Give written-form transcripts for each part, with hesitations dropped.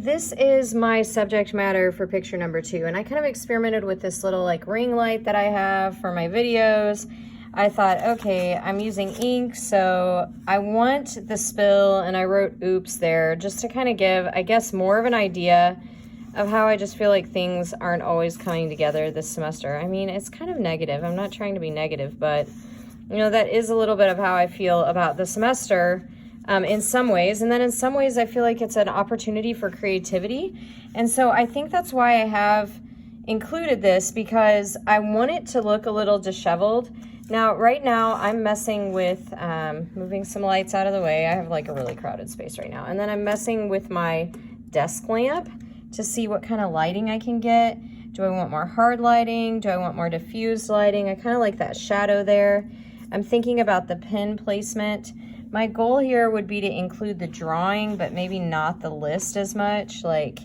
this is my subject matter for picture number 2, and I kind of experimented with this little like ring light that I have for my videos. I thought, okay, I'm using ink, so I want the spill, and I wrote oops there just to kind of give, I guess, more of an idea of how I just feel like things aren't always coming together this semester. I mean, it's kind of negative. I'm not trying to be negative, but you know, that is a little bit of how I feel about the semester. In some ways, and then in some ways I feel like it's an opportunity for creativity. And so I think that's why I have included this, because I want it to look a little disheveled. Now, right now I'm messing with moving some lights out of the way. I have like a really crowded space right now. And then I'm messing with my desk lamp to see what kind of lighting I can get. Do I want more hard lighting? Do I want more diffused lighting? I kind of like that shadow there. I'm thinking about the pen placement. My goal here would be to include the drawing, but maybe not the list as much. Like,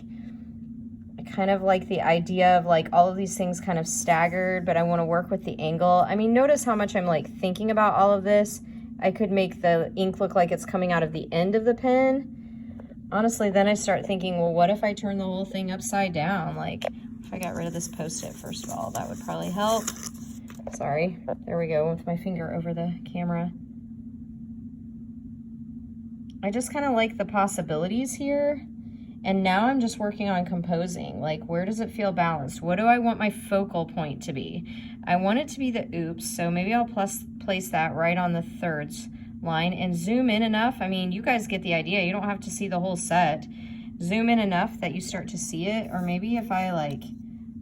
I kind of like the idea of like all of these things kind of staggered, but I want to work with the angle. I mean, notice how much I'm like thinking about all of this. I could make the ink look like it's coming out of the end of the pen. Honestly, then I start thinking, well, what if I turn the whole thing upside down? Like, if I got rid of this Post-it, first of all, that would probably help. Sorry, there we go, with my finger over the camera. I just kind of like the possibilities here. And now I'm just working on composing. Like, where does it feel balanced? What do I want my focal point to be? I want it to be the oops, so maybe I'll place that right on the thirds line and zoom in enough. I mean, you guys get the idea. You don't have to see the whole set. Zoom in enough that you start to see it. Or maybe if I like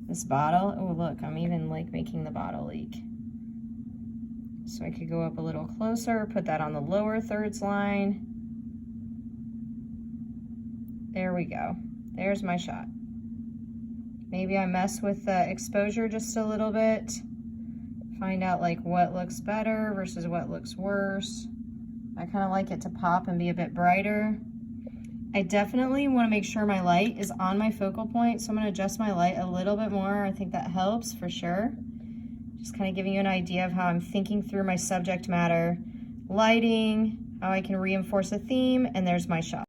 this bottle, oh look, I'm even like making the bottle leak. So I could go up a little closer, put that on the lower thirds line. There we go. There's my shot. Maybe I mess with the exposure just a little bit. Find out like what looks better versus what looks worse. I kind of like it to pop and be a bit brighter. I definitely want to make sure my light is on my focal point, so I'm going to adjust my light a little bit more. I think that helps for sure. Just kind of giving you an idea of how I'm thinking through my subject matter, lighting, how I can reinforce a theme, and there's my shot.